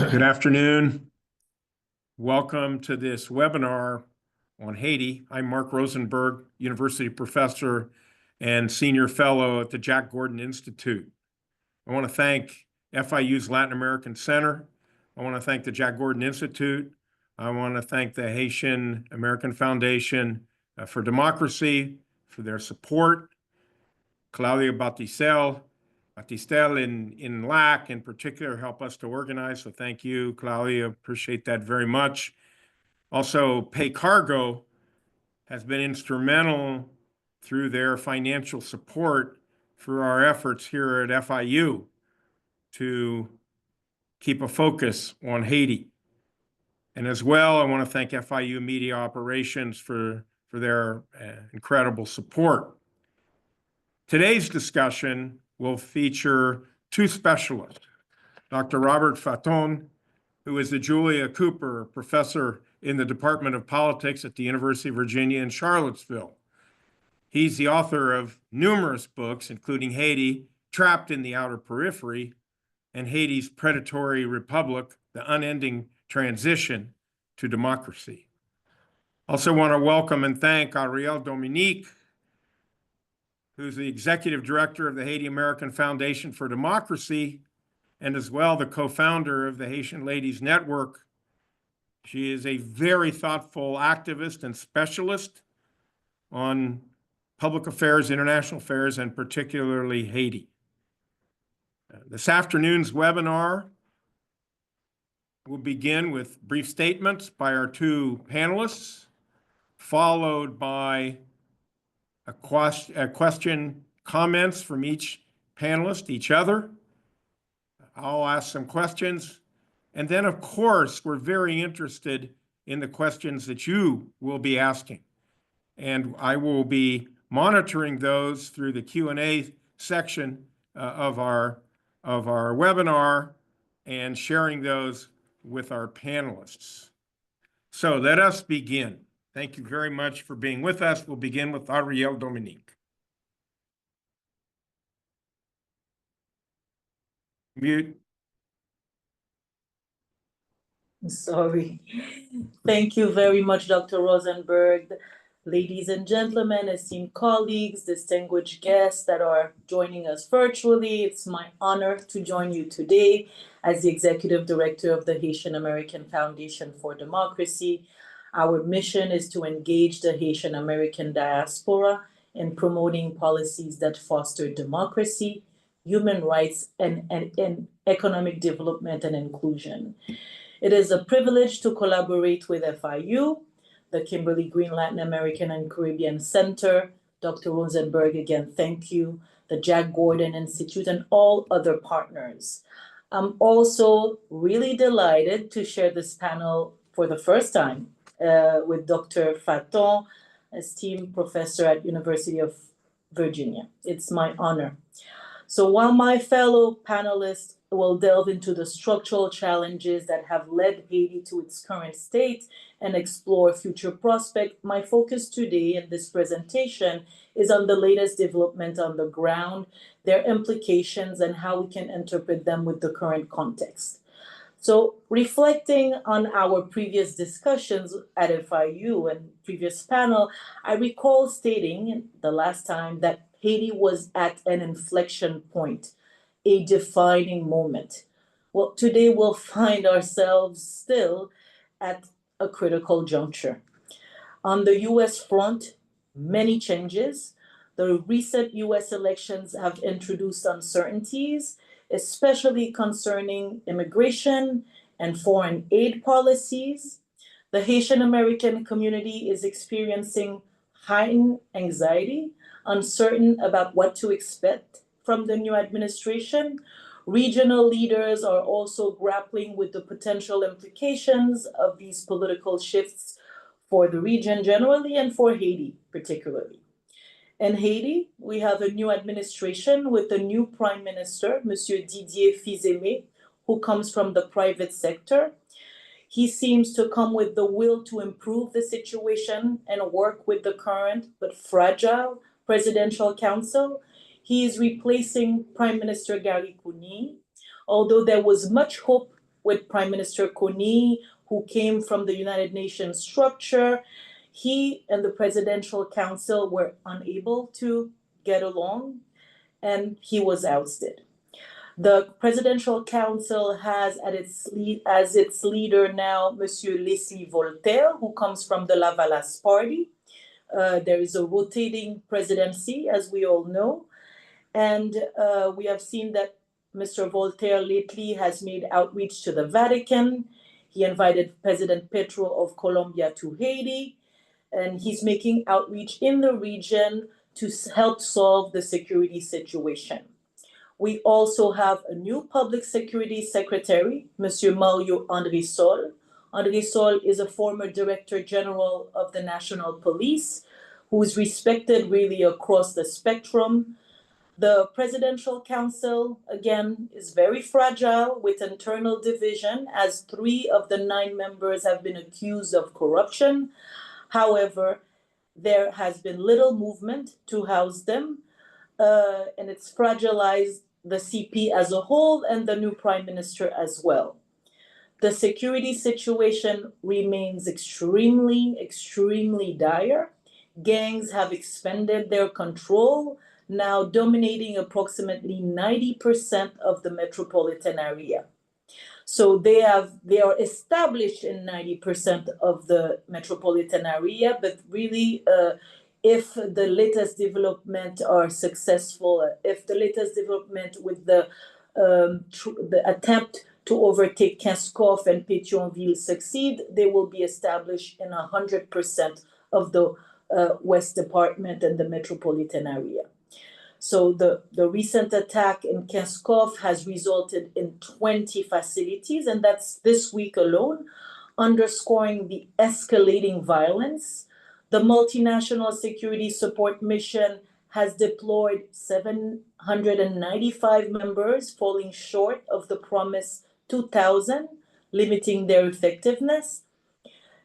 Good afternoon. Welcome to this webinar on Haiti. I'm Mark Rosenberg, University Professor and Senior Fellow at the Jack Gordon Institute. I want to thank FIU's Latin American Center. I want to thank the Jack Gordon Institute. I want to thank the Haitian-American Foundation for Democracy for their support. Claudia Batistel in LAC in particular help us to organize. So thank you, Claudia. Appreciate that very much. Also, Pay Cargo has been instrumental through their financial support for our efforts here at FIU to keep a focus on Haiti. And as well, I want to thank FIU Media Operations for their incredible support. Today's discussion will feature two specialists, Dr. Robert Fatton, who is the Julia Cooper Professor in the Department of Politics at the University of Virginia in Charlottesville. He's the author of numerous books, including Haiti, Trapped in the Outer Periphery, and Haiti's Predatory Republic, The Unending Transition to Democracy. Also want to welcome and thank Ariel Dominique, who's the Executive Director of the Haiti-American Foundation for Democracy, and as well the co-founder of the Haitian Ladies Network. She is a very thoughtful activist and specialist on public affairs, international affairs, and particularly Haiti. This afternoon's webinar will begin with brief statements by our two panelists, followed by question, comments from each panelist, each other. I'll ask some questions. And then, of course, we're very interested in the questions that you will be asking. And I will be monitoring those through the Q&A section of our webinar and sharing those with our panelists. So let us begin. Thank you very much for being with us. We'll begin with Ariel Dominique. Mute. Sorry. Thank you very much, Dr. Rosenberg. Ladies and gentlemen, esteemed colleagues, distinguished guests that are joining us virtually, it's my honor to join you today as the Executive Director of the Haitian-American Foundation for Democracy. Our mission is to engage the Haitian-American diaspora in promoting policies that foster democracy, human rights, and economic development and inclusion. It is a privilege to collaborate with FIU, the Kimberly Green Latin American and Caribbean Center, Dr. Rosenberg, again, thank you, the Jack Gordon Institute, and all other partners. I'm also really delighted to share this panel for the first time with Dr. Fatton, esteemed professor at University of Virginia. It's my honor. So while my fellow panelists will delve into the structural challenges that have led Haiti to its current state and explore future prospects, my focus today in this presentation is on the latest development on the ground, their implications, and how we can interpret them with the current context. So reflecting on our previous discussions at FIU and previous panel, I recall stating the last time that Haiti was at an inflection point, a defining moment. Well, today we'll find ourselves still at a critical juncture. On the US front, many changes. The recent US elections have introduced uncertainties, especially concerning immigration and foreign aid policies. The Haitian American community is experiencing heightened anxiety, uncertain about what to expect from the new administration. Regional leaders are also grappling with the potential implications of these political shifts for the region generally and for Haiti particularly. In Haiti, we have a new administration with a new prime minister, Monsieur Didier Fils-Aimé, who comes from the private sector. He seems to come with the will to improve the situation and work with the current but fragile presidential council. He is replacing Prime Minister Gary Cooney, although there was much hope with Prime Minister Kony, who came from the United Nations structure. He and the Presidential Council were unable to get along, and he was ousted. The Presidential Council has as its leader now Monsieur Leslie Voltaire, who comes from the Lavalas party. There is a rotating presidency, as we all know. And we have seen that Mr. Voltaire lately has made outreach to the Vatican. He invited President Petro of Colombia to Haiti, and he's making outreach in the region to help solve the security situation. We also have a new public security secretary, Monsieur Mario André Sol. André Sol is a former Director General of the National Police, who is respected really across the spectrum. The Presidential Council, again, is very fragile with internal division, as 3 of the 9 members have been accused of corruption. However, there has been little movement to house them, and it's fragilized the CP as a whole and the new Prime Minister as well. The security situation remains extremely, extremely dire. Gangs have expanded their control, now dominating approximately 90% of the metropolitan area. So they are established in 90% of the metropolitan area, but really, if the latest development are successful, if the latest development with the attempt to overtake Kinskov and Pétionville succeed, they will be established in 100% of the West Department and the metropolitan area. So the recent attack in Kinskov has resulted in 20 facilities, and that's this week alone, underscoring the escalating violence. The multinational security support mission has deployed 795 members, falling short of the promised 2,000, limiting their effectiveness.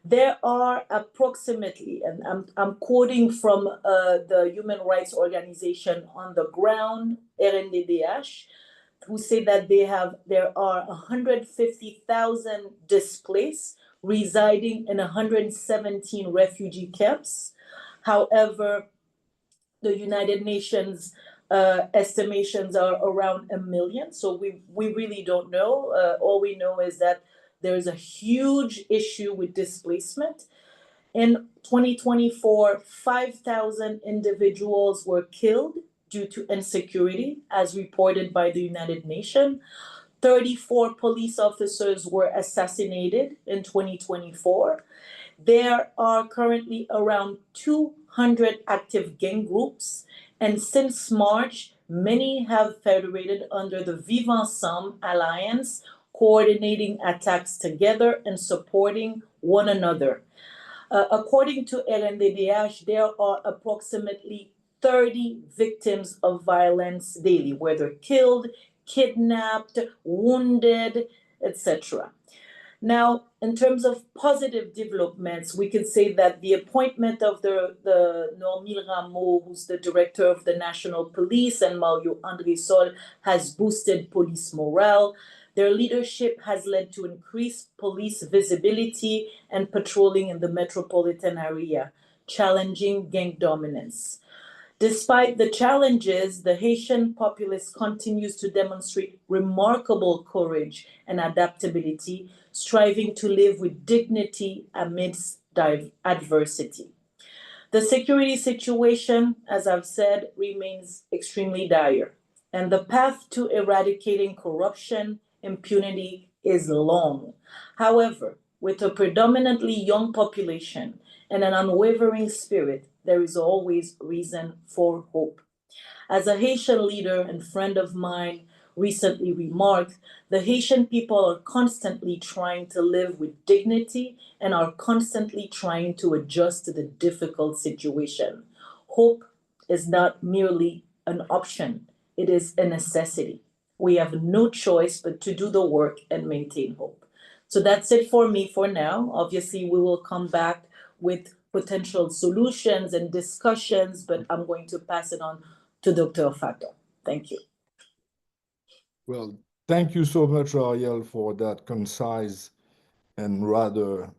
There are approximately, and I'm quoting from the human rights organization on the ground, RNDDH, who say that there are 150,000 displaced residing in 117 refugee camps. However, the United Nations estimations are around 1 million, so we really don't know. All we know is that there's a huge issue with displacement. In 2024, 5,000 individuals were killed due to insecurity, as reported by the United Nations. 34 police officers were assassinated in 2024. There are currently around 200 active gang groups, and since March, many have federated under the Vivre Ensemble Alliance, coordinating attacks together and supporting one another. According to RNDDH, there are approximately 30 victims of violence daily, whether killed, kidnapped, wounded, etc. Now, in terms of positive developments, we can say that the appointment of the Normil Rameau, who's the director of the National Police, and Mario André Sol has boosted police morale. Their leadership has led to increased police visibility and patrolling in the metropolitan area, challenging gang dominance. Despite the challenges, the Haitian populace continues to demonstrate remarkable courage and adaptability, striving to live with dignity amidst adversity. The security situation, as I've said, remains extremely dire, and the path to eradicating corruption, impunity is long. However, with a predominantly young population and an unwavering spirit, there is always reason for hope. As a Haitian leader and friend of mine recently remarked, the Haitian people are constantly trying to live with dignity and are constantly trying to adjust to the difficult situation. Hope is not merely an option, it is a necessity. We have no choice but to do the work and maintain hope. So that's it for me for now. Obviously, we will come back with potential solutions and discussions, but I'm going to pass it on to Dr. Fatton. Thank you. Well, Thank you so much, Ariel, for that concise and rather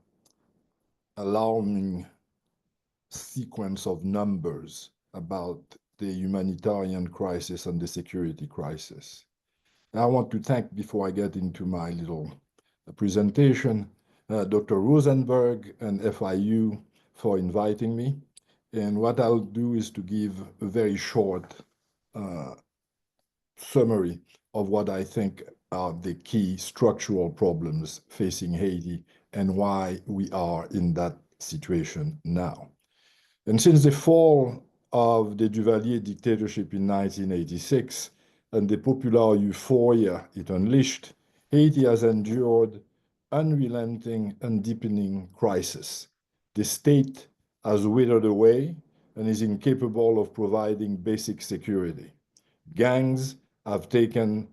alarming sequence of numbers about the humanitarian crisis and the security crisis. I want to thank, before I get into my little presentation, Dr. Rosenberg and FIU for inviting me. And what I'll do is to give a very short summary of what I think are the key structural problems facing Haiti and why we are in that situation now. And since the fall of the Duvalier dictatorship in 1986 and the popular euphoria it unleashed, Haiti has endured unrelenting and deepening crisis. The state has withered away and is incapable of providing basic security. Gangs have taken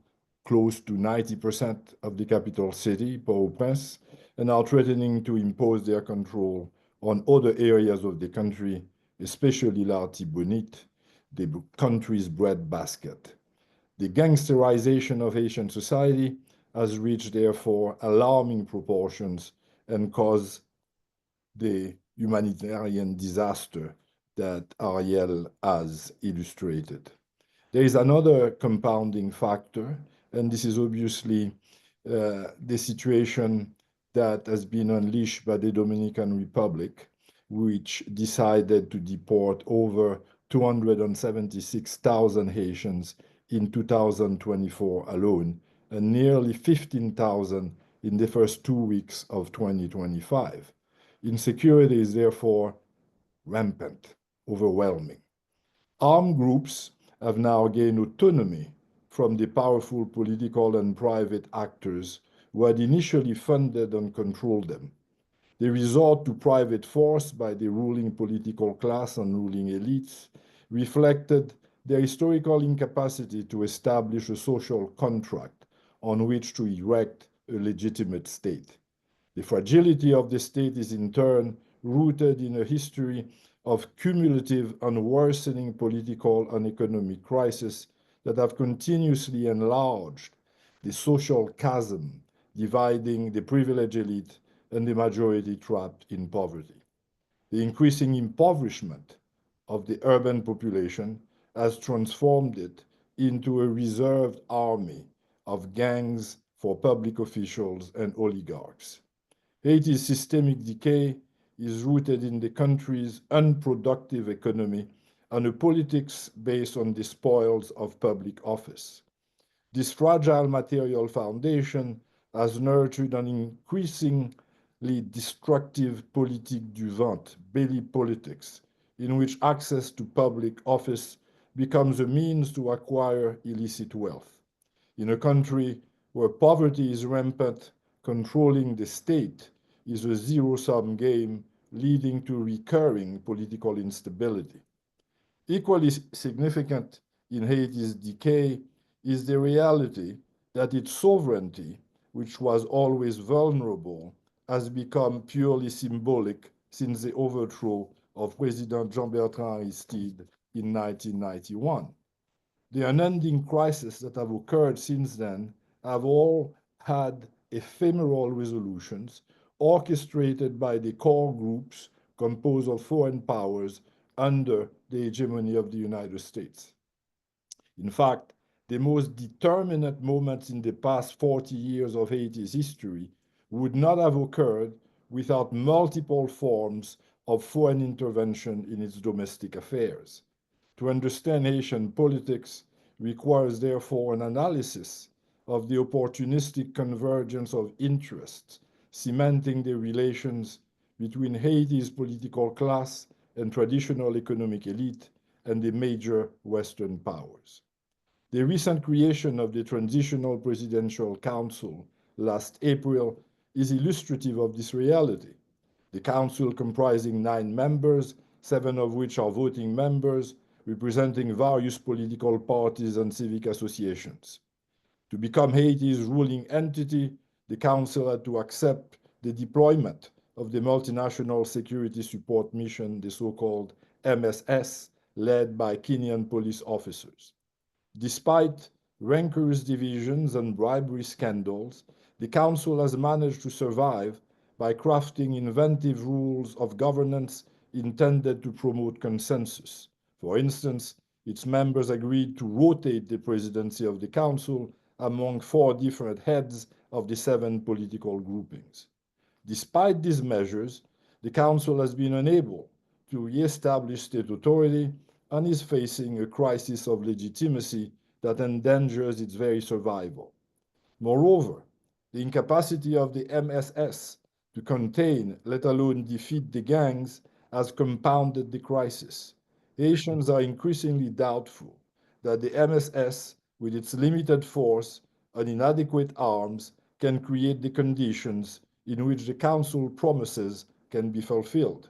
close to 90% of the capital city, Port-au-Prince, and are threatening to impose their control on other areas of the country, especially L'Artibonite, the country's breadbasket. The gangsterization of Haitian society has reached, therefore, alarming proportions and caused the humanitarian disaster that Ariel has illustrated. There is another compounding factor, and this is obviously the situation that has been unleashed by the Dominican Republic, which decided to deport over 276,000 Haitians in 2024 alone, and nearly 15,000 in the first 2 weeks of 2025. Insecurity is therefore rampant, overwhelming. Armed groups have now gained autonomy from the powerful political and private actors who had initially funded and controlled them. The resort to private force by the ruling political class and ruling elites reflected their historical incapacity to establish a social contract on which to erect a legitimate state. The fragility of the state is in turn rooted in a history of cumulative and worsening political and economic crises that have continuously enlarged the social chasm dividing the privileged elite and the majority trapped in poverty. The increasing impoverishment of the urban population has transformed it into a reserved army of gangs for public officials and oligarchs. Haiti's systemic decay is rooted in the country's unproductive economy and a politics based on the spoils of public office. This fragile material foundation has nurtured an increasingly destructive politique du ventre, belly politics, in which access to public office becomes a means to acquire illicit wealth. In a country where poverty is rampant, controlling the state is a zero-sum game leading to recurring political instability. Equally significant in Haiti's decay is the reality that its sovereignty, which was always vulnerable, has become purely symbolic since the overthrow of President Jean-Bertrand Aristide in 1991. The unending crises that have occurred since then have all had ephemeral resolutions orchestrated by the core groups composed of foreign powers under the hegemony of the United States. In fact, the most determinate moments in the past 40 years of Haiti's history would not have occurred without multiple forms of foreign intervention in its domestic affairs. To understand Haitian politics requires therefore an analysis of the opportunistic convergence of interests, cementing the relations between Haiti's political class and traditional economic elite and the major Western powers. The recent creation of the Transitional Presidential Council last April is illustrative of this reality. The council, comprising 9 members, 7 of which are voting members, representing various political parties and civic associations. To become Haiti's ruling entity, the council had to accept the deployment of the Multinational Security Support Mission, the so-called MSS, led by Kenyan police officers. Despite rancorous divisions, and bribery scandals, the Council has managed to survive by crafting inventive rules of governance intended to promote consensus. For instance, its members agreed to rotate the presidency of the Council among 4 different heads of the 7 political groupings. Despite these measures, the Council has been unable to re-establish state authority and is facing a crisis of legitimacy that endangers its very survival. Moreover, the incapacity of the MSS to contain, let alone defeat the gangs, has compounded the crisis. Haitians are increasingly doubtful that the MSS, with its limited force and inadequate arms, can create the conditions in which the Council promises can be fulfilled.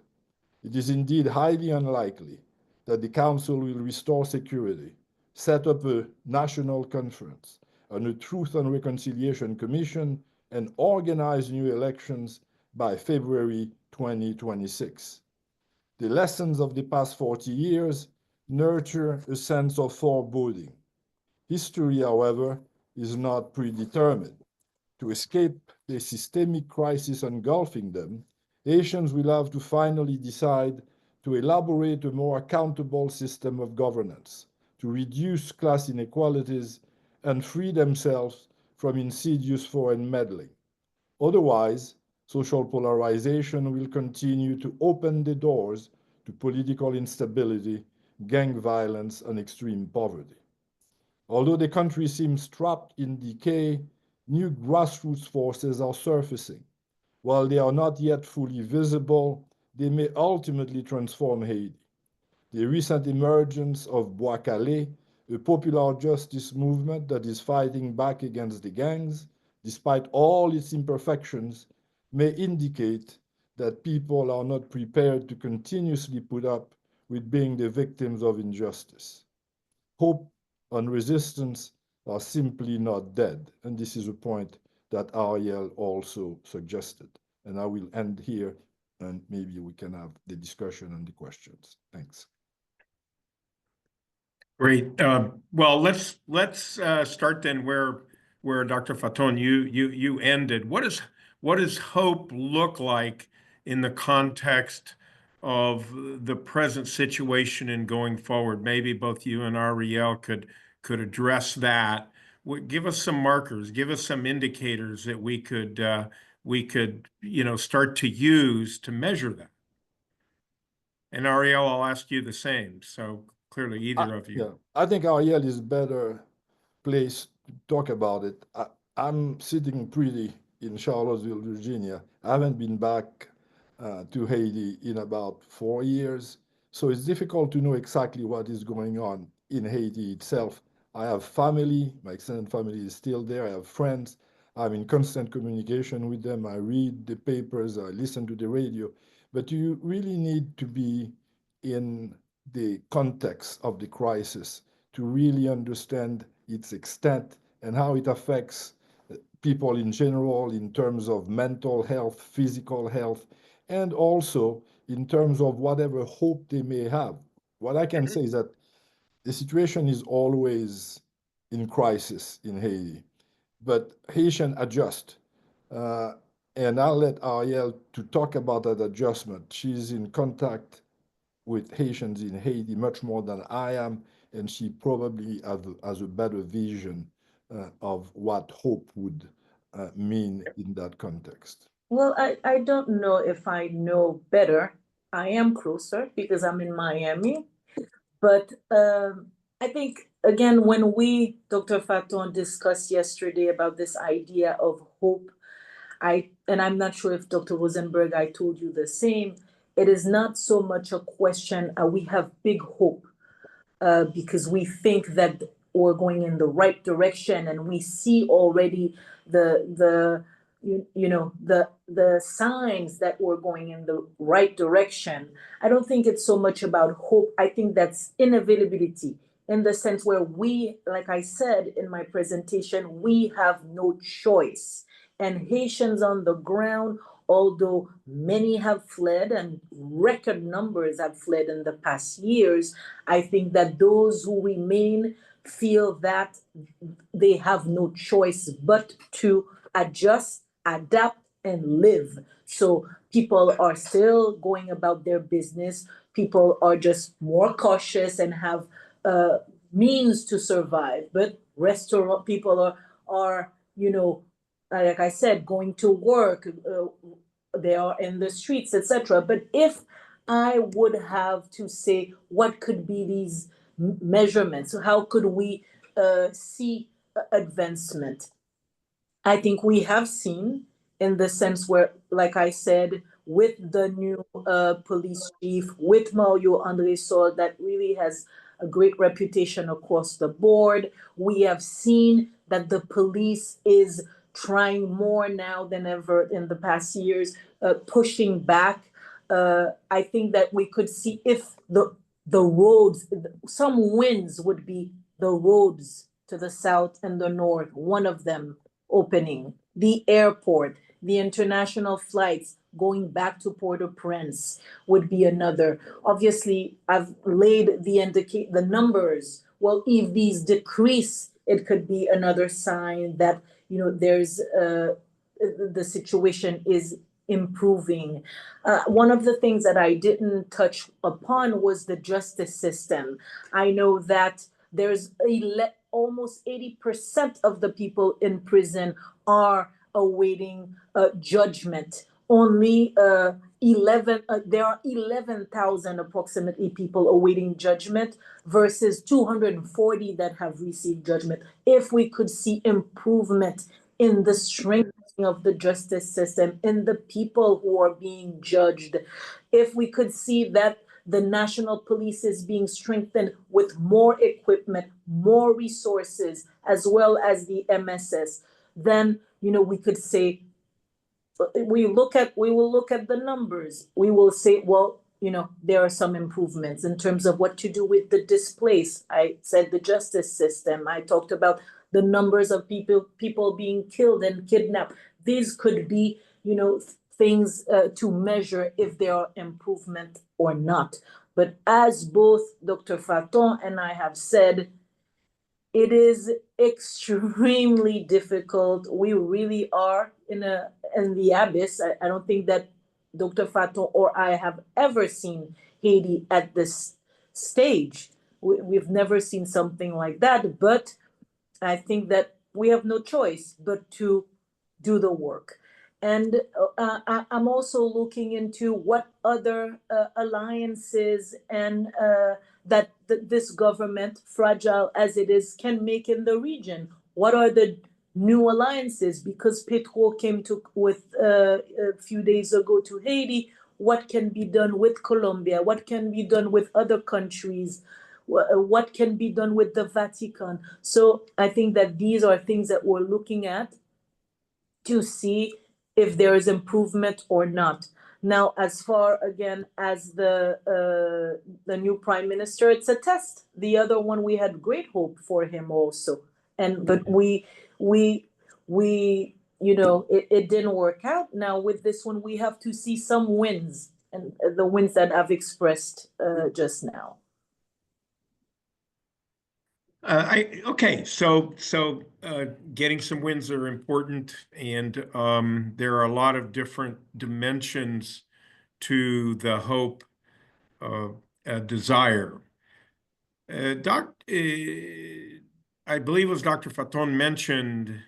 It is indeed highly unlikely that the Council will restore security, set up a national conference, and a Truth and Reconciliation Commission, and organize new elections by February 2026. The lessons of the past 40 years nurture a sense of foreboding. History, however, is not predetermined. To escape the systemic crisis engulfing them, Haitians will have to finally decide to elaborate a more accountable system of governance, to reduce class inequalities, and free themselves from insidious foreign meddling. Otherwise, social polarization will continue to open the doors to political instability, gang violence, and extreme poverty. Although the country seems trapped in decay, new grassroots forces are surfacing. While they are not yet fully visible, they may ultimately transform Haiti. The recent emergence of Bois Calais, a popular justice movement that is fighting back against the gangs, despite all its imperfections, may indicate that people are not prepared to continuously put up with being the victims of injustice. Hope and resistance are simply not dead. And this is a point that Ariel also suggested. And I will end here, and maybe we can have the discussion and the questions. Thanks. Great. Well, let's start then where Dr. Fatton you ended. What does hope look like in the context of the present situation and going forward? Maybe both you and Ariel could address that. Give us some markers, give us some indicators that we could start to use to measure that. And Ariel, I'll ask you the same. So clearly, either of you. Yeah, I think Ariel is better placed to talk about it. I'm sitting pretty in Charlottesville, Virginia. I haven't been back to Haiti in about 4 years. So it's difficult to know exactly what is going on in Haiti itself. I have family, my extended family is still there. I have friends. I'm in constant communication with them. I read the papers, I listen to the radio. But you really need to be in the context of the crisis to really understand its extent and how it affects people in general in terms of mental health, physical health, and also in terms of whatever hope they may have. What I can say is that the situation is always in crisis in Haiti, but Haitians adjust. And I'll let Ariel to talk about that adjustment. She's in contact with Haitians in Haiti much more than I am, and she probably has a better vision of what hope would mean in that context. Well, I don't know if I know better. I am closer because I'm in Miami. But I think, again, when we, Dr. Fatton, discussed yesterday about this idea of hope, and I'm not sure if Dr. Rosenberg, I told you the same, it is not so much a question, we have big hope because we think that we're going in the right direction and we see already the signs that we're going in the right direction. I don't think it's so much about hope. I think that's inevitability in the sense where we, like I said in my presentation, we have no choice. And Haitians on the ground, although many have fled and record numbers have fled in the past years, I think that those who remain feel that they have no choice but to adjust, adapt, and live. So people are still going about their business. People are just more cautious and have means to survive. But restaurant people are like I said, going to work. They are in the streets, etc. But if I would have to say what could be these measurements, how could we see advancement? I think we have seen, in the sense where, like I said, with the new police chief, with Mario Andre Sol, that really has a great reputation across the board. We have seen that the police is trying more now than ever in the past years, pushing back. I think that we could see if the roads, some wins would be the roads to the south and the north, one of them opening, the airport, the international flights going back to Port-au-Prince would be another. Obviously, I've laid the numbers. Well, if these decrease, it could be another sign that there's the situation is improving. One of the things that I didn't touch upon was the justice system. I know that there's almost 80% of the people in prison are awaiting judgment. Only there are 11,000 approximately people awaiting judgment versus 240 that have received judgment. If we could see improvement in the strengthening of the justice system, in the people who are being judged, if we could see that the national police is being strengthened with more equipment, more resources, as well as the MSS, then we could say, we will look at the numbers. We will say, well, there are some improvements in terms of what to do with the displaced. I said the justice system. I talked about the numbers of people being killed and kidnapped. These could be, things to measure if there are improvement or not. But as both Dr. Fatton and I have said, it is extremely difficult. We really are in the abyss. I don't think that Dr. Fatton or I have ever seen Haiti at this stage. We've never seen something like that, but I think that we have no choice but to do the work. And I'm also looking into what other alliances and that this government, fragile as it is, can make in the region. What are the new alliances? Because Petro came with a few days ago to Haiti. What can be done with Colombia? What can be done with other countries? What can be done with the Vatican? So I think that these are things that we're looking at to see if there is improvement or not. Now, as far again as the new prime minister, it's a test. The other one, we had great hope for him also, but it didn't work out. Now with this one, we have to see some wins, and the wins that I've expressed just now. So getting some wins are important, and there are a lot of different dimensions to the hope desire. I believe it was Dr. Fatton mentioned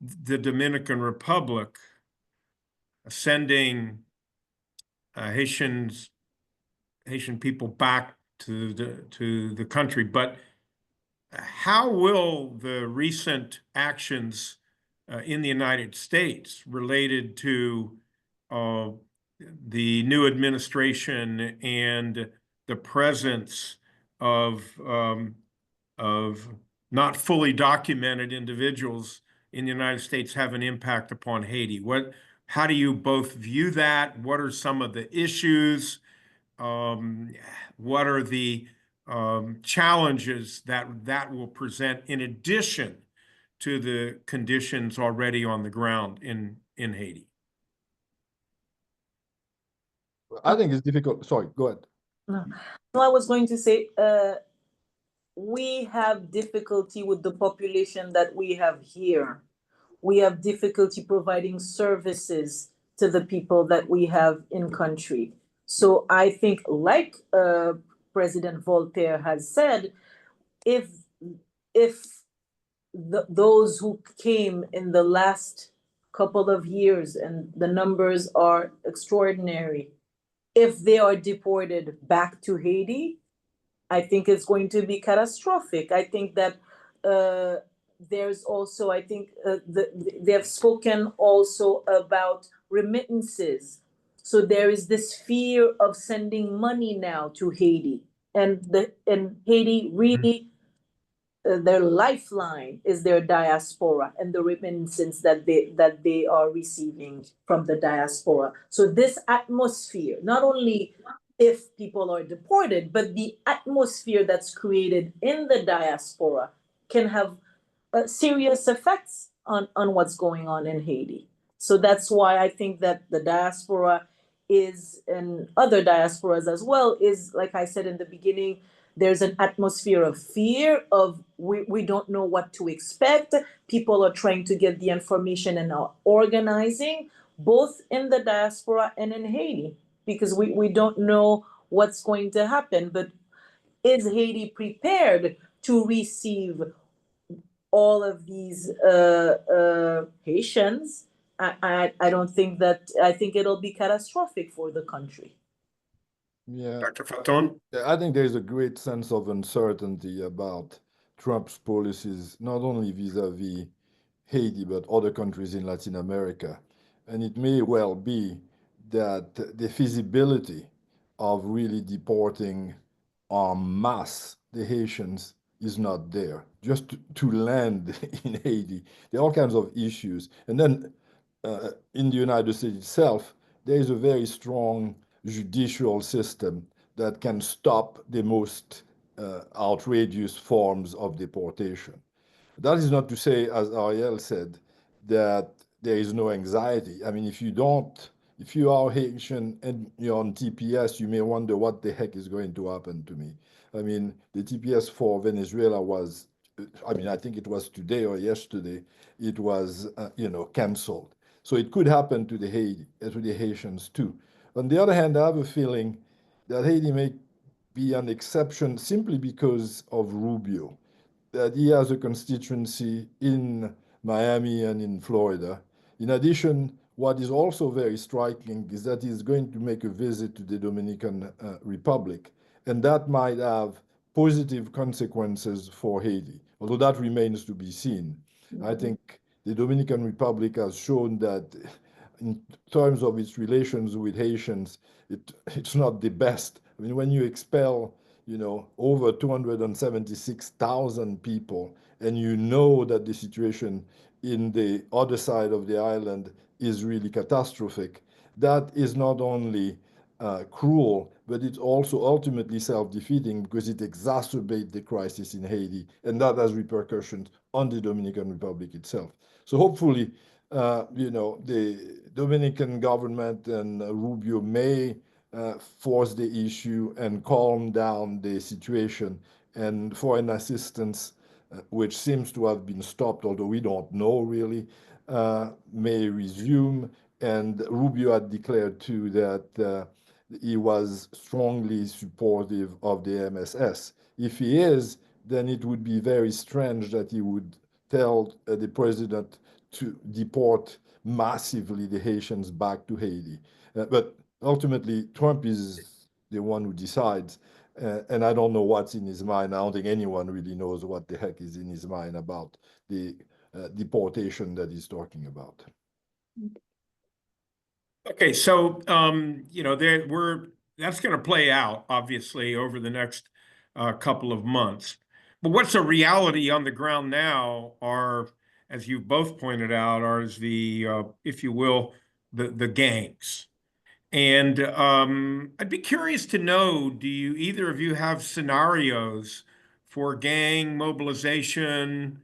the Dominican Republic sending Haitian people back to the country, but how will the recent actions in the United States related to the new administration and the presence of not fully documented individuals in the United States have an impact upon Haiti? How do you both view that? What are some of the issues? What are the challenges that will present in addition to the conditions already on the ground in Haiti? I think it's difficult. Sorry, go ahead. No, I was going to say, we have difficulty with the population that we have here. We have difficulty providing services to the people that we have in country. So I think, like President Voltaire has said, if those who came in the last couple of years, and the numbers are extraordinary, if they are deported back to Haiti, I think it's going to be catastrophic. I think that there's also, I think they have spoken also about remittances. So there is this fear of sending money now to Haiti, and Haiti really, their lifeline is their diaspora and the remittances that they are receiving from the diaspora. So this atmosphere, not only if people are deported, but the atmosphere that's created in the diaspora can have serious effects on what's going on in Haiti. So that's why I think that the diaspora is, and other diasporas as well, is, like I said in the beginning, there's an atmosphere of fear of we don't know what to expect. People are trying to get the information and are organizing both in the diaspora and in Haiti, because we don't know what's going to happen. But is Haiti prepared to receive all of these Haitians? I don't think that, I think it'll be catastrophic for the country. Yeah, Dr. Fatton? I think there's a great sense of uncertainty about Trump's policies, not only vis-a-vis Haiti, but other countries in Latin America. And it may well be that the feasibility of really deporting en masse the Haitians is not there. Just to land in Haiti, there are all kinds of issues. And then in the United States itself, there is a very strong judicial system that can stop the most outrageous forms of deportation. That is not to say, as Ariel said, that there is no anxiety. I mean, if you are Haitian and you're on TPS, you may wonder what the heck is going to happen to me. I mean, the TPS for Venezuela was, I think it was today or yesterday, it was, canceled. So it could happen to the Haitians too. On the other hand, I have a feeling that Haiti may be an exception simply because of Rubio, that he has a constituency in Miami and in Florida. In addition, what is also very striking is that he's going to make a visit to the Dominican Republic, and that might have positive consequences for Haiti, although that remains to be seen. I think the Dominican Republic has shown that in terms of its relations with Haitians, it's not the best. I mean, when you expel over 276,000 people, and you know that the situation in the other side of the island is really catastrophic, that is not only cruel, but it's also ultimately self-defeating because it exacerbates the crisis in Haiti, and that has repercussions on the Dominican Republic itself. So hopefully, the Dominican government and Rubio may force the issue and calm down the situation, and foreign assistance, which seems to have been stopped, although we don't know really, may resume. And Rubio had declared too that he was strongly supportive of the MSS. If he is, then it would be very strange that he would tell the president to deport massively the Haitians back to Haiti. But ultimately, Trump is the one who decides, and I don't know what's in his mind. I don't think anyone really knows what the heck is in his mind about the deportation that he's talking about. Okay, so that's going to play out obviously over the next couple of months. But what's the reality on the ground now are, as you both pointed out, are the if you will, the gangs. And I'd be curious to know, do either of you have scenarios for gang mobilization,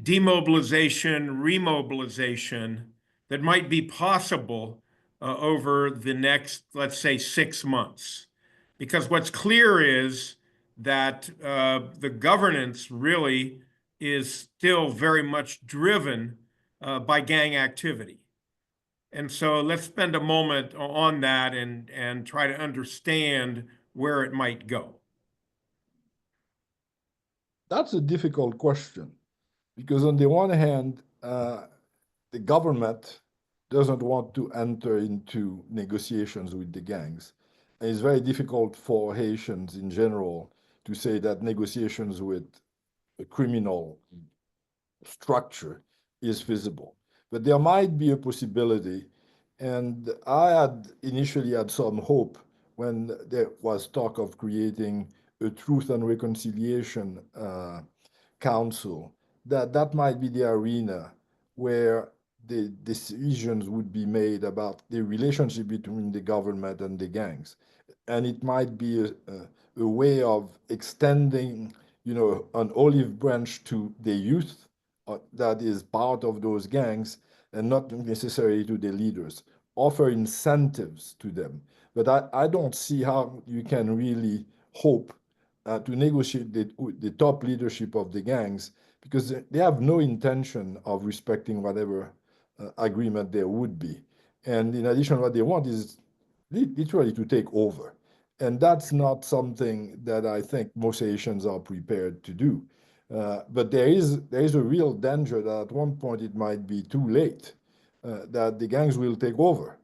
demobilization, remobilization that might be possible over the next, let's say, 6 months? Because what's clear is that the governance really is still very much driven by gang activity. And so let's spend a moment on that and try to understand where it might go. That's a difficult question, because on the one hand, the government doesn't want to enter into negotiations with the gangs. And it's very difficult for Haitians in general to say that negotiations with a criminal structure is feasible. But there might be a possibility, and I had initially had some hope when there was talk of creating a Truth and Reconciliation Council, that might be the arena where the decisions would be made about the relationship between the government and the gangs. And it might be a way of extending, an olive branch to the youth that is part of those gangs, and not necessarily to the leaders. Offer incentives to them. But I don't see how you can really hope to negotiate the top leadership of the gangs, because they have no intention of respecting whatever agreement there would be. And in addition, what they want is literally to take over. And that's not something that I think most Haitians are prepared to do. But there is a real danger that at one point it might be too late, that the gangs will take over.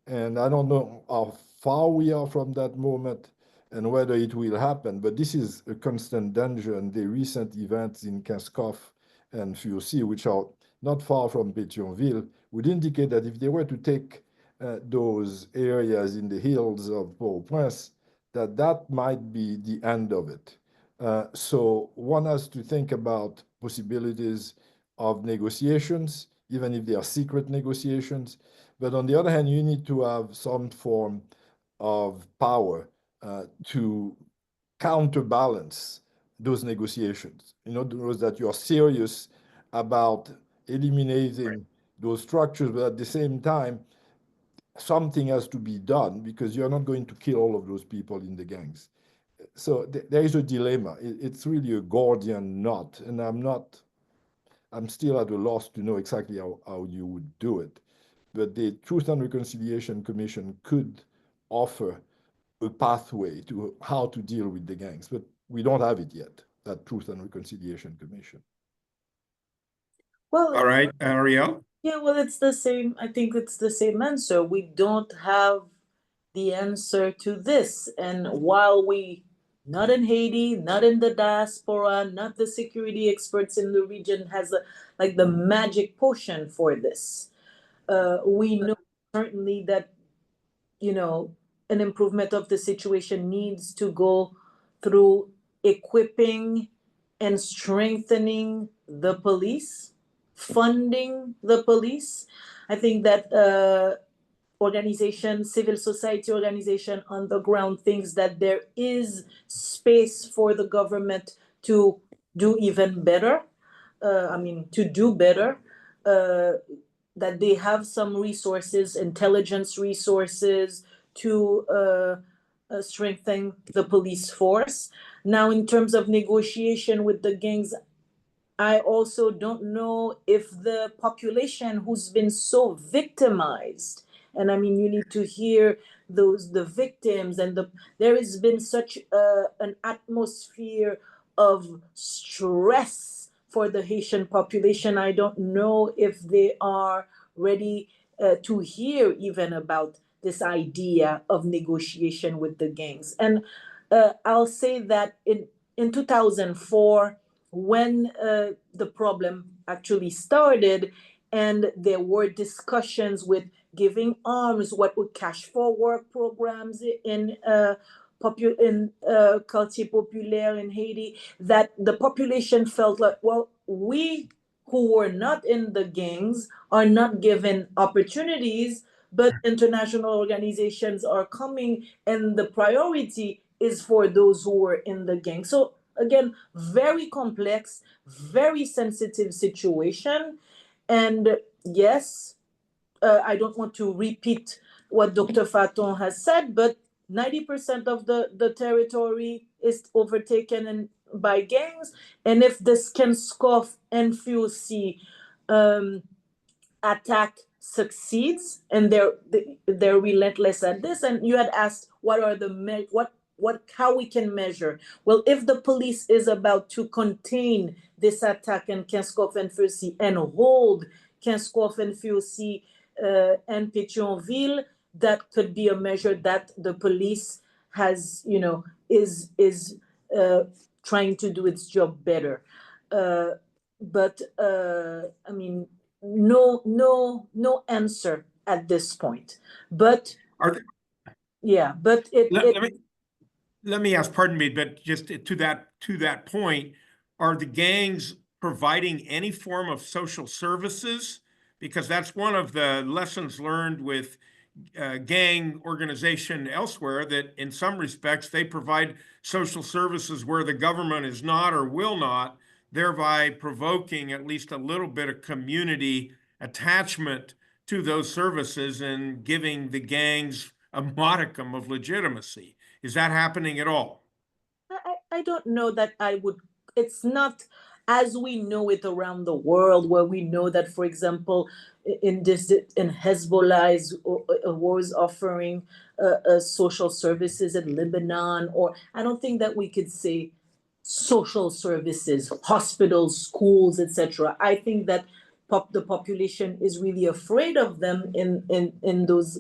And I don't know how far we are from that moment and whether it will happen, but this is a constant danger. And the recent events in Kaskov and Fussy, which are not far from Pétionville, would indicate that if they were to take those areas in the hills of Port-au-Prince, that might be the end of it. So one has to think about possibilities of negotiations, even if they are secret negotiations. But on the other hand, you need to have some form of power to counterbalance those negotiations. In other words, that you're serious about eliminating those structures, but at the same time, something has to be done, because you're not going to kill all of those people in the gangs. So there is a dilemma. It's really a Gordian knot, and I'm still at a loss to know exactly how you would do it. But the Truth and Reconciliation Commission could offer a pathway to how to deal with the gangs, but we don't have it yet, that Truth and Reconciliation Commission. Well, All right, Ariel? yeah, well, it's the same. I think it's the same answer. We don't have the answer to this. And while we, not in Haiti, not in the diaspora, not the security experts in the region, has like the magic potion for this. We know certainly that, an improvement of the situation needs to go through equipping and strengthening the police, funding the police. I think that organization, civil society organization on the ground thinks that there is space for the government to do even better. To do better. That they have some resources, intelligence resources, to strengthen the police force. Now, in terms of negotiation with the gangs, I also don't know if the population who's been so victimized, and you need to hear the victims, and there has been such an atmosphere of stress for the Haitian population. I don't know if they are ready to hear even about this idea of negotiation with the gangs. And I'll say that in 2004, when the problem actually started, and there were discussions with giving arms, what would cash for work programs in Quartier Populaire in Haiti, that the population felt like, well, we who were not in the gangs are not given opportunities, but international organizations are coming, and the priority is for those who were in the gang. So again, very complex, very sensitive situation. And yes, I don't want to repeat what Dr. Fatton has said, but 90% of the territory is overtaken by gangs, and if this Kenskoff NFUC attack succeeds and they're relentless at this, and you had asked what are the how we can measure. Well, if the police is about to contain this attack in Kenskoff and Fussy and hold Kenskoff and Fussy and Pétionville, that could be a measure that the police has, is trying to do its job better. But I mean, no answer at this point. But yeah, but let me ask, pardon me, but just to that point, are the gangs providing any form of social services? Because that's one of the lessons learned with gang organization elsewhere, that in some respects they provide social services where the government is not or will not, thereby provoking at least a little bit of community attachment to those services and giving the gangs a modicum of legitimacy. Is that happening at all? I don't know that I would. It's not as we know it around the world, where we know that, for example, in Hezbollah was offering social services in Lebanon, or I don't think that we could say social services, hospitals, schools, etc. I think that the population is really afraid of them in those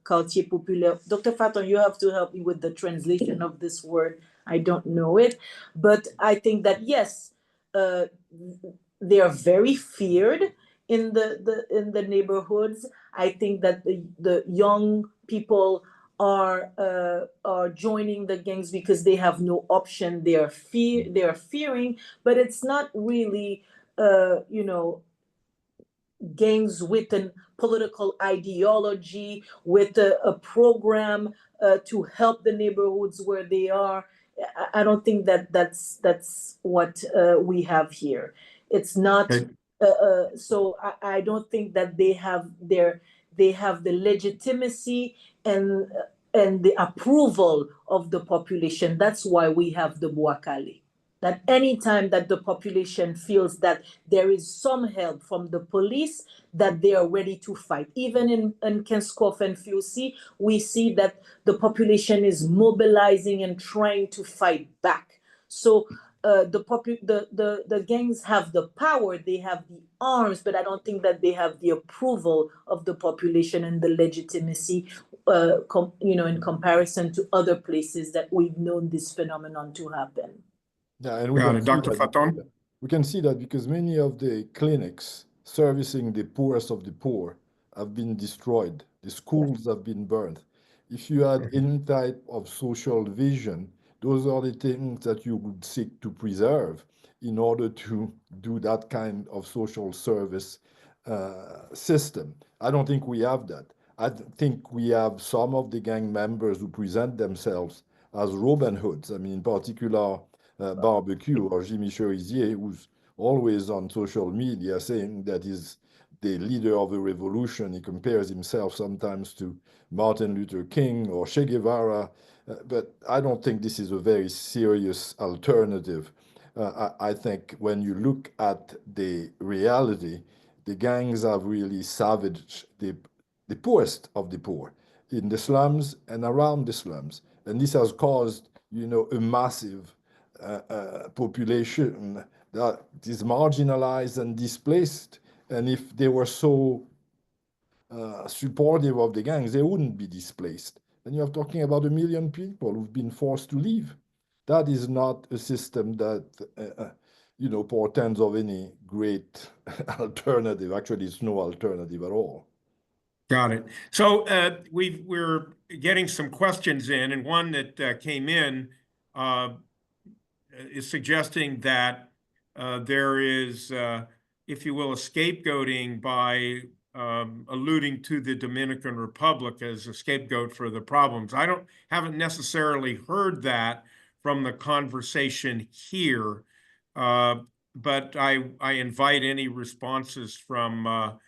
quartiers populaires. Dr. Fatton, you have to help me with the translation of this word. I don't know it, but I think that yes, they are very feared in the neighborhoods. I think that the young people are joining the gangs because they have no option. They are fearing, but it's not really gangs with a political ideology, with a program to help the neighborhoods where they are. I don't think that's what we have here. It's not. Okay. So I don't think that they have the legitimacy and the approval of the population. That's why we have the Bouakali. That anytime that the population feels that there is some help from the police, that they are ready to fight. Even in Kenskoff and Fussy, we see that the population is mobilizing and trying to fight back. So the gangs have the power, they have the arms, but I don't think that they have the approval of the population and the legitimacy, in comparison to other places that we've known this phenomenon to happen. Yeah, and we can Dr. Fatton? We can see that because many of the clinics servicing the poorest of the poor have been destroyed. The schools have been burned. If you had any type of social vision, those are the things that you would seek to preserve in order to do that kind of social service system. I don't think we have that. I think we have some of the gang members who present themselves as Robin Hoods. I mean, in particular, Barbecue or Jimmy Cherizier, who's always on social media saying that he's the leader of a revolution. He compares himself sometimes to Martin Luther King or Che Guevara, but I don't think this is a very serious alternative. I think when you look at the reality, the gangs have really savaged the poorest of the poor in the slums and around the slums. And this has caused, a massive population that is marginalized and displaced. And if they were so supportive of the gangs, they wouldn't be displaced. And you're talking about 1 million people who've been forced to leave. That is not a system that, portends of any great alternative. Actually, it's no alternative at all. Got it. So we're getting some questions in, and one that came in is suggesting that there is, if you will, a scapegoating by alluding to the Dominican Republic as a scapegoat for the problems. I haven't necessarily heard that from the conversation here, but I invite any responses from our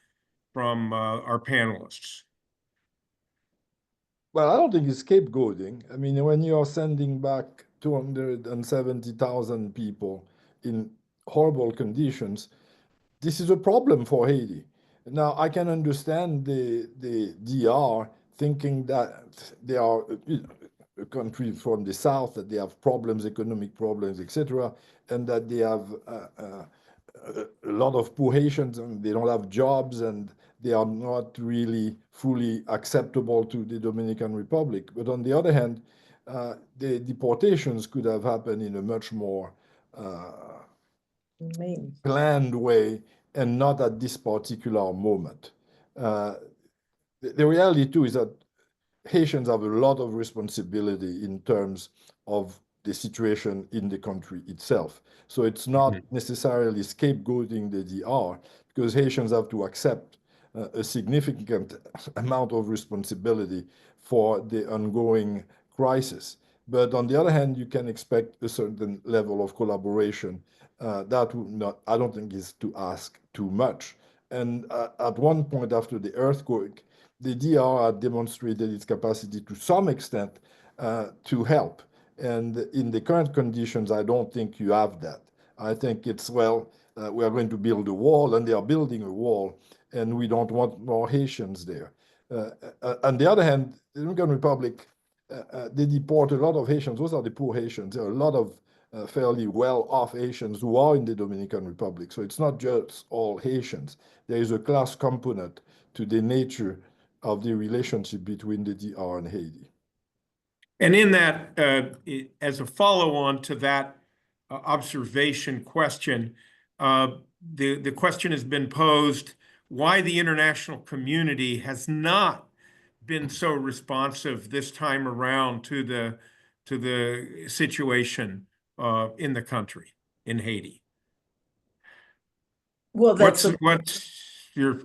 panelists. Well, I don't think it's scapegoating. I mean, when you're sending back 270,000 people in horrible conditions. This is a problem for Haiti. Now, I can understand the DR thinking that they are a country from the south, that they have problems, economic problems, etc., and that they have a lot of poor Haitians and they don't have jobs and they are not really fully acceptable to the Dominican Republic. But on the other hand, the deportations could have happened in a much more planned way and not at this particular moment. The reality too is that Haitians have a lot of responsibility in terms of the situation in the country itself. So it's not necessarily scapegoating the DR, because Haitians have to accept a significant amount of responsibility for the ongoing crisis. But on the other hand, you can expect a certain level of collaboration. That would not, I don't think, is to ask too much. And at one point after the earthquake, the DR had demonstrated its capacity to some extent to help. And in the current conditions, I don't think you have that. I think it's, well, we are going to build a wall, and they are building a wall, and we don't want more Haitians there. On the other hand, the Dominican Republic, they deport a lot of Haitians. Those are the poor Haitians. There are a lot of fairly well-off Haitians who are in the Dominican Republic. So it's not just all Haitians. There is a class component to the nature of the relationship between the DR and Haiti. And in that, as a follow-on to that observation question, the question has been posed why the international community has not been so responsive this time around to the situation in the country, in Haiti. Well, what's your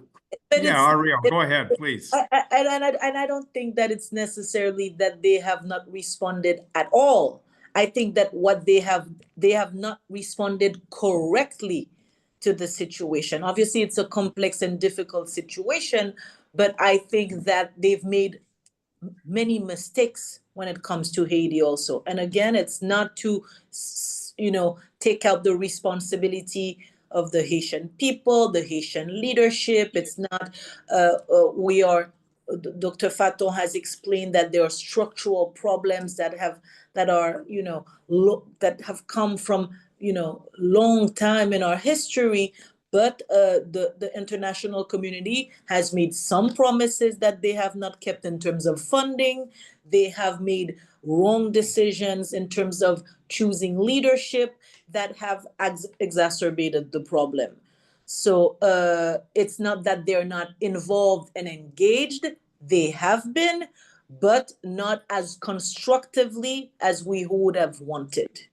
Ariel, go ahead, please. And I don't think that it's necessarily that they have not responded at all. I think that what they have not responded correctly to the situation. Obviously, it's a complex and difficult situation, but I think that they've made many mistakes when it comes to Haiti also. And again, it's not to, take out the responsibility of the Haitian people, the Haitian leadership. It's not, Dr. Fatton has explained that there are structural problems that have come from, long time in our history. But the international community has made some promises that they have not kept in terms of funding. They have made wrong decisions in terms of choosing leadership that have exacerbated the problem. So it's not that they're not involved and engaged. They have been, but not as constructively as we would have wanted.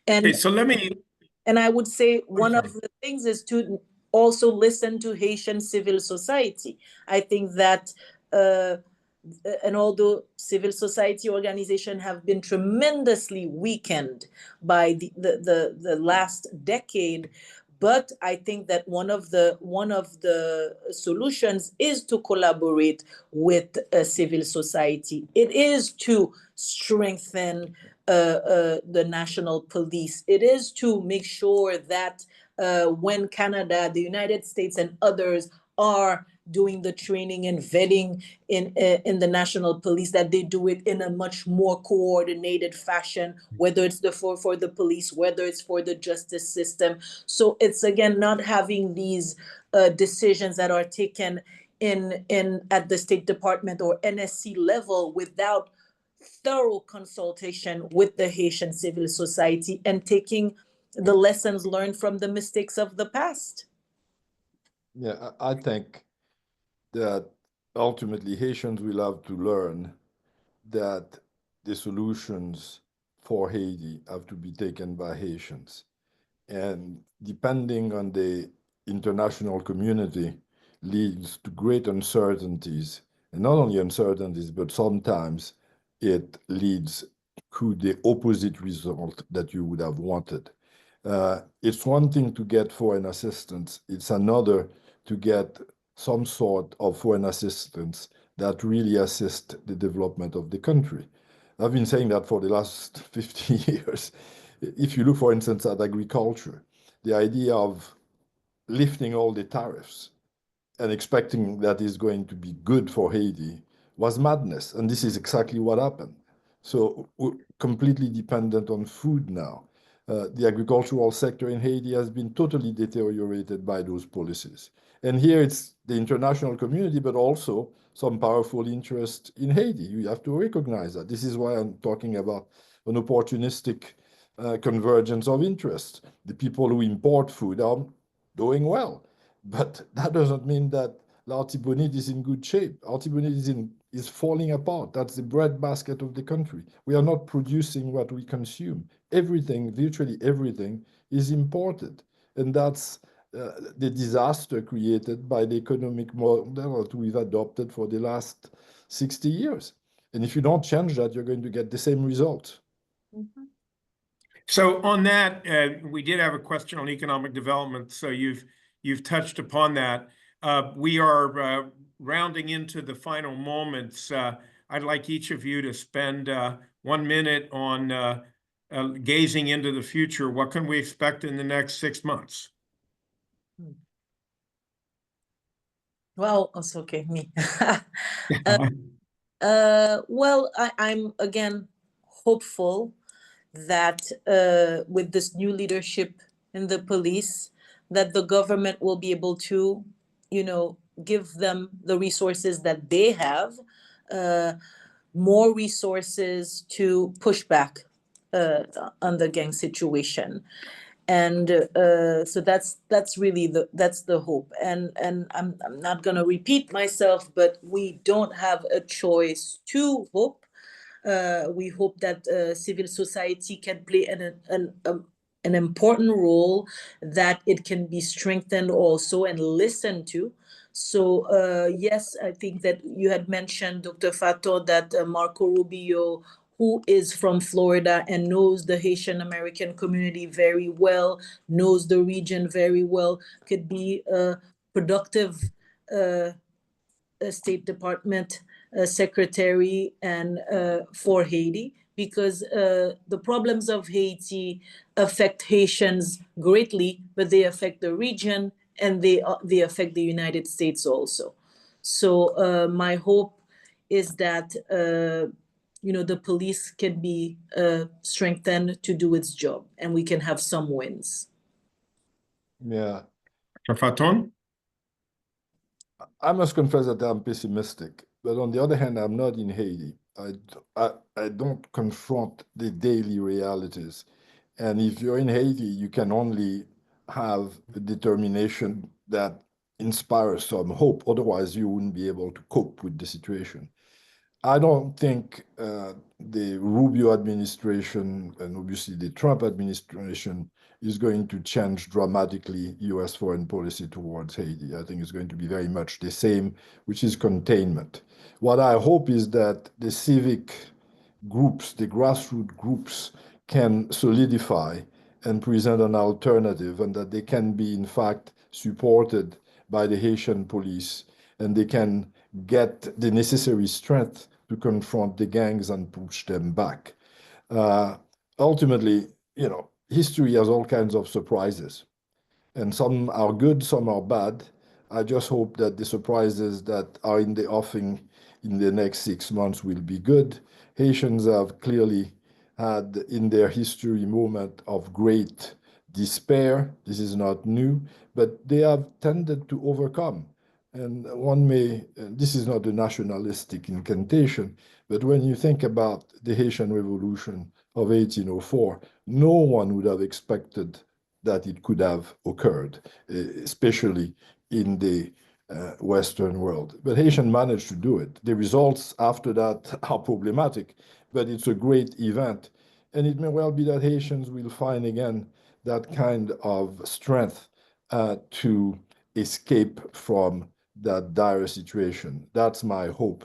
And okay, so let me. And I would say one of the things is to also listen to Haitian civil society. I think that, and although civil society organizations have been tremendously weakened by the last decade, but I think that one of the solutions is to collaborate with civil society. It is to strengthen the national police. It is to make sure that when Canada, the United States, and others are doing the training and vetting in the national police, that they do it in a much more coordinated fashion, whether it's for the police, whether it's for the justice system. So it's, again, not having these decisions that are taken in at the State Department or NSC level without thorough consultation with the Haitian civil society and taking the lessons learned from the mistakes of the past. Yeah, I think that ultimately Haitians will have to learn that the solutions for Haiti have to be taken by Haitians. And depending on the international community leads to great uncertainties, and not only uncertainties, but sometimes it leads to the opposite result that you would have wanted. It's one thing to get foreign assistance. It's another to get some sort of foreign assistance that really assist the development of the country. I've been saying that for the last 50 years. If you look, for instance, at agriculture, the idea of lifting all the tariffs and expecting that is going to be good for Haiti was madness. And this is exactly what happened. So we're completely dependent on food now. The agricultural sector in Haiti has been totally deteriorated by those policies. And here it's the international community, but also some powerful interest in Haiti. You have to recognize that. This is why I'm talking about an opportunistic convergence of interest. The people who import food are doing well, but that doesn't mean that L'Artibonite is in good shape. Artibonite is falling apart. That's the breadbasket of the country. We are not producing what we consume. Everything, virtually everything, is imported. And that's the disaster created by the economic model that we've adopted for the last 60 years. And if you don't change that, you're going to get the same result. Mm-hmm. So on that, we did have a question on economic development. So you've touched upon that. We are rounding into the final moments. I'd like each of you to spend 1 minute on gazing into the future. What can we expect in the next 6 months? Well, it's okay, me. Well, I'm again hopeful that with this new leadership in the police, that the government will be able to, give them the resources that they have, more resources to push back on the gang situation. And so that's really the hope. And I'm not going to repeat myself, but we don't have a choice to hope. We hope that civil society can play an important role, that it can be strengthened also and listened to. So yes, I think that you had mentioned, Dr. Fatton, that Marco Rubio, who is from Florida and knows the Haitian-American community very well, knows the region very well, could be a productive State Department secretary and for Haiti, because the problems of Haiti affect Haitians greatly, but they affect the region and they affect the United States also. So my hope is that the police can be strengthened to do its job, and we can have some wins. Yeah. Fatton? I must confess that I'm pessimistic, but on the other hand, I'm not in Haiti. I don't confront the daily realities. And if you're in Haiti, you can only have a determination that inspires some hope. Otherwise, you wouldn't be able to cope with the situation. I don't think the Rubio administration and obviously the Trump administration is going to change dramatically U.S. foreign policy towards Haiti. I think it's going to be very much the same, which is containment. What I hope is that the civic groups, the grassroots groups, can solidify and present an alternative, and that they can be, in fact, supported by the Haitian police, and they can get the necessary strength to confront the gangs and push them back. Ultimately, history has all kinds of surprises, and some are good, some are bad. I just hope that the surprises that are in the offing in the next 6 months will be good. Haitians have clearly had in their history moment of great despair. This is not new, but they have tended to overcome. And this is not a nationalistic incantation, but when you think about the Haitian Revolution of 1804, no one would have expected that it could have occurred, especially in the Western world. But Haitians managed to do it. The results after that are problematic, but it's a great event. And it may well be that Haitians will find again that kind of strength to escape from that dire situation. That's my hope.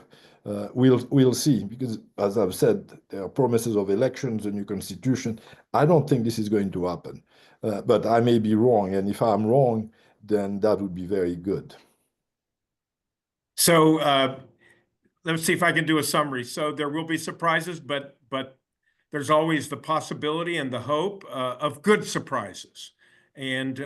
We'll see, because as I've said, there are promises of elections, a new constitution. I don't think this is going to happen, but I may be wrong. And if I'm wrong, then that would be very good. So let's see if I can do a summary. So there will be surprises, but but there's always the possibility and the hope of good surprises. And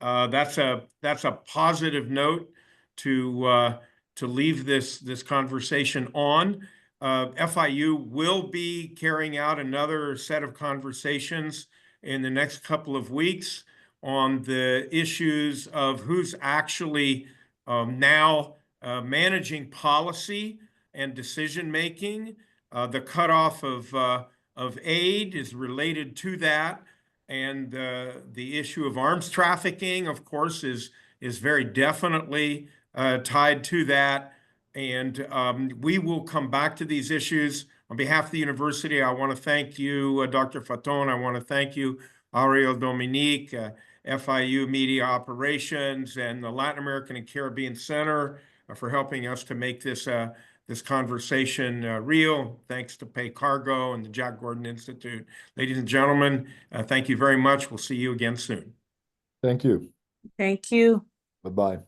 that's a positive note to leave this conversation on. FIU will be carrying out another set of conversations in the next couple of weeks on the issues of who's actually now managing policy and decision-making. The cutoff of aid is related to that. And the issue of arms trafficking, of course, is very definitely tied to that. And we will come back to these issues. On behalf of the university, I want to thank you, Dr. Fatton. I want to thank you, Ariel, Dominique, FIU Media Operations, and the Latin American and Caribbean Center for helping us to make this conversation real. Thanks to Pay Cargo and the Jack Gordon Institute. Ladies and gentlemen, thank you very much. We'll see you again soon. Thank you. Thank you. Bye-bye.